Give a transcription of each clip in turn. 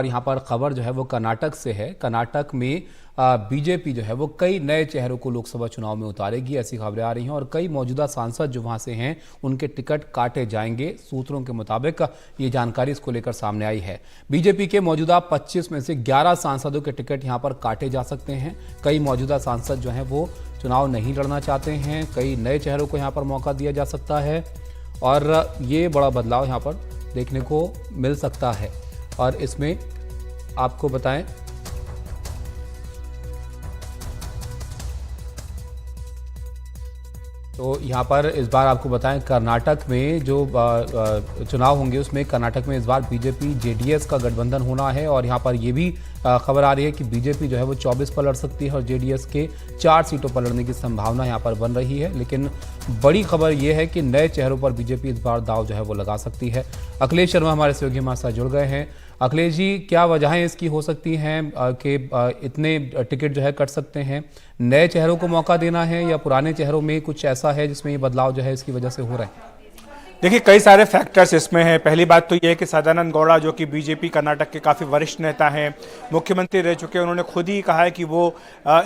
और यहाँ पर खबर जो है वो कर्नाटक से है। कर्नाटक में बीजेपी जो है वो कई नए चेहरों को लोकसभा चुनाव में उतारेगी, ऐसी खबरें आ रही हैं। और कई मौजूदा सांसद जो वहां से हैं उनके टिकट काटे जाएंगे। सूत्रों के मुताबिक ये जानकारी इसको लेकर सामने आई है। बीजेपी के मौजूदा 25 में से 11 सांसदों के टिकट यहाँ पर काटे जा सकते हैं। कई मौजूदा सांसद जो हैं वो चुनाव नहीं लड़ना चाहते हैं। कई नए चेहरों को यहाँ पर मौका दिया जा सकता है और ये बड़ा बदलाव यहाँ पर देखने को मिल सकता है। और इसमें आपको बताएं तो यहाँ पर इस बार आपको बताएं कर्नाटक में जो चुनाव होंगे उसमें कर्नाटक में इस बार बीजेपी जेडीएस का गठबंधन होना है। और यहाँ पर ये भी खबर आ रही है कि बीजेपी जो है वो 24 पर लड़ सकती है और जेडीएस के 4 सीटों पर लड़ने की संभावना यहाँ पर बन रही है। लेकिन बड़ी खबर ये है कि नए चेहरों पर बीजेपी इस बार दांव जो है वो लगा सकती है। अखिलेश शर्मा हमारे सहयोगी हमारे साथ जुड़ गए हैं। अखिलेश जी, क्या वजहें इसकी हो सकती हैं कि इतने टिकट जो है कट सकते हैं? नए चेहरों को मौका देना है या पुराने चेहरों में कुछ ऐसा है जिसमें ये बदलाव जो है इसकी वजह से हो रहा है? देखिए, कई सारे फैक्टर्स इसमें हैं। पहली बात तो ये है कि सदानंद गौड़ा जो कि बीजेपी कर्नाटक के काफ़ी वरिष्ठ नेता हैं, मुख्यमंत्री रह चुके हैं, उन्होंने खुद ही कहा है कि वो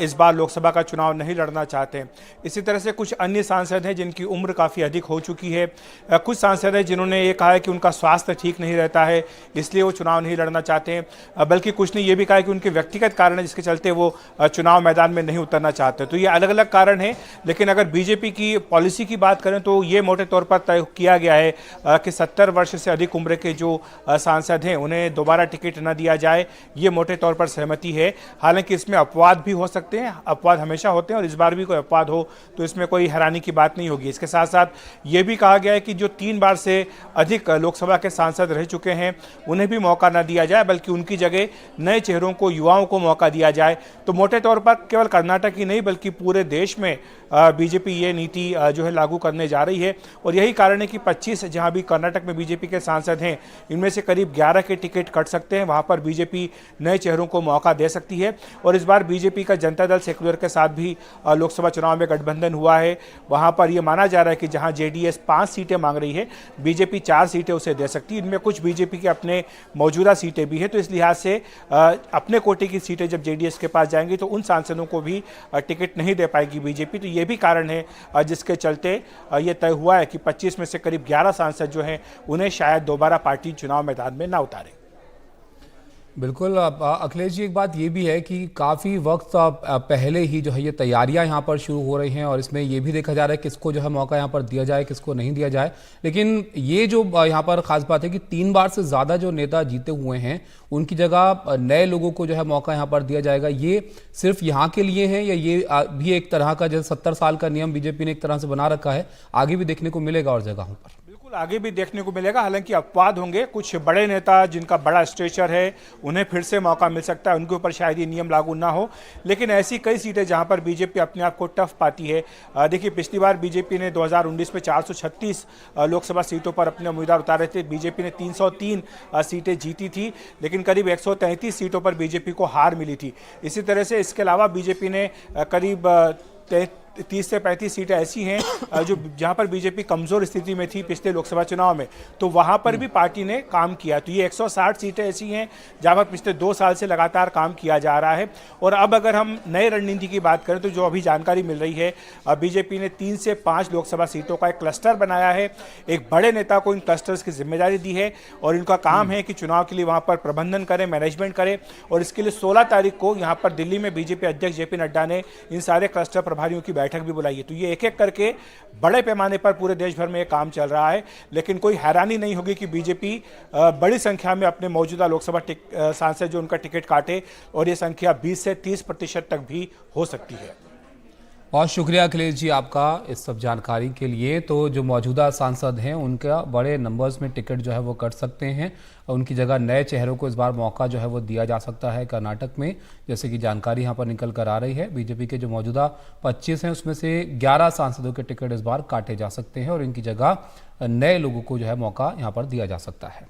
इस बार लोकसभा का चुनाव नहीं लड़ना चाहते। इसी तरह से कुछ अन्य सांसद हैं जिनकी उम्र काफ़ी अधिक हो चुकी है। कुछ सांसद हैं जिन्होंने ये कहा है कि उनका स्वास्थ्य ठीक नहीं रहता है, इसलिए वो चुनाव नहीं लड़ना चाहते हैं। बल्कि कुछ ने ये भी कहा है कि उनके व्यक्तिगत कारण है जिसके चलते वो चुनाव मैदान में नहीं उतरना चाहते। तो ये अलग अलग कारण हैं। लेकिन अगर बीजेपी की पॉलिसी की बात करें तो ये मोटे तौर पर तय किया गया है कि 70 वर्ष से अधिक उम्र के जो सांसद हैं उन्हें दोबारा टिकट न दिया जाए। ये मोटे तौर पर सहमति है। हालांकि इसमें अपवाद भी हो सकते हैं, अपवाद हमेशा होते हैं और इस बार भी कोई अपवाद हो तो इसमें कोई हैरानी की बात नहीं होगी। इसके साथ साथ ये भी कहा गया है कि जो 3 बार से अधिक लोकसभा के सांसद रह चुके हैं उन्हें भी मौका न दिया जाए, बल्कि उनकी जगह नए चेहरों को, युवाओं को मौका दिया जाए। तो मोटे तौर पर केवल कर्नाटक ही नहीं बल्कि पूरे देश में बीजेपी ये नीति जो है लागू करने जा रही है। और यही कारण है कि 25 जहां भी कर्नाटक में बीजेपी के सांसद हैं इनमें से करीब 11 के टिकट कट सकते हैं। वहां पर बीजेपी नए चेहरों को मौका दे सकती है। और इस बार बीजेपी का जनता दल सेक्युलर के साथ भी लोकसभा चुनाव में गठबंधन हुआ है। वहां पर यह माना जा रहा है कि जहां जेडीएस 5 सीटें मांग रही है, बीजेपी 4 सीटें उसे दे सकती है। इनमें कुछ बीजेपी के अपने मौजूदा सीटें भी हैं। तो इस लिहाज से अपने कोटे की सीटें जब जेडीएस के पास जाएंगी तो उन सांसदों को भी टिकट नहीं दे पाएगी बीजेपी। तो ये भी कारण है जिसके चलते ये तय हुआ है कि 25 में से करीब 11 सांसद जो हैं उन्हें शायद दोबारा पार्टी चुनाव मैदान में ना उतारे। बिल्कुल। अखिलेश जी, एक बात ये भी है कि काफ़ी वक्त पहले ही जो है ये तैयारियां यहाँ पर शुरू हो रही हैं और इसमें ये भी देखा जा रहा है किसको जो है मौका यहाँ पर दिया जाए, किसको नहीं दिया जाए। लेकिन ये जो यहाँ पर खास बात है कि 3 बार से ज़्यादा जो नेता जीते हुए हैं उनकी जगह नए लोगों को जो है मौका यहाँ पर दिया जाएगा। ये सिर्फ यहाँ के लिए है या ये भी एक तरह का, जैसे 70 साल का नियम बीजेपी ने एक तरह से बना रखा है, आगे भी देखने को मिलेगा और जगहों पर? बिल्कुल, आगे भी देखने को मिलेगा। हालांकि अपवाद होंगे। कुछ बड़े नेता जिनका बड़ा स्ट्रेचर है उन्हें फिर से मौका मिल सकता है, उनके ऊपर शायद ये नियम लागू ना हो। लेकिन ऐसी कई सीटें जहां पर बीजेपी अपने आप को टफ पाती है। देखिए, पिछली बार बीजेपी ने 2019 में 436 लोकसभा सीटों पर अपने उम्मीदवार उतारे थे। बीजेपी ने 303 सीटें जीती थी, लेकिन करीब 133 सीटों पर बीजेपी को हार मिली थी। इसी तरह से इसके अलावा बीजेपी ने करीब 30 से 35 सीटें ऐसी हैं जो जहां पर बीजेपी कमजोर स्थिति में थी पिछले लोकसभा चुनाव में, तो वहां पर भी पार्टी ने काम किया। तो ये 160 सीटें ऐसी हैं जहां पर पिछले 2 साल से लगातार काम किया जा रहा है। और अब अगर हम नए रणनीति की बात करें तो जो अभी जानकारी मिल रही है, बीजेपी ने 3 से 5 लोकसभा सीटों का एक क्लस्टर बनाया है। एक बड़े नेता को इन क्लस्टर्स की जिम्मेदारी दी है और इनका काम है कि चुनाव के लिए वहां पर प्रबंधन करें, मैनेजमेंट करें। और इसके लिए 16 तारीख को यहाँ पर दिल्ली में बीजेपी अध्यक्ष जेपी नड्डा ने इन सारे क्लस्टर प्रभारियों की बैठक भी बुलाई है। तो ये एक एक करके बड़े पैमाने पर पूरे देश भर में ये काम चल रहा है। लेकिन कोई हैरानी नहीं होगी कि बीजेपी बड़ी संख्या में अपने मौजूदा लोकसभा सांसद जो उनका टिकट काटे और ये संख्या 20 से 30% तक भी हो सकती है। बहुत शुक्रिया अखिलेश जी आपका इस सब जानकारी के लिए। तो जो मौजूदा सांसद हैं उनका बड़े नंबर्स में टिकट जो है वो कट सकते हैं और उनकी जगह नए चेहरों को इस बार मौका जो है वो दिया जा सकता है कर्नाटक में, जैसे कि जानकारी यहाँ पर निकल कर आ रही है। बीजेपी के जो मौजूदा 25 हैं उसमें से 11 सांसदों के टिकट इस बार काटे जा सकते हैं और इनकी जगह नए लोगों को जो है मौका यहाँ पर दिया जा सकता है।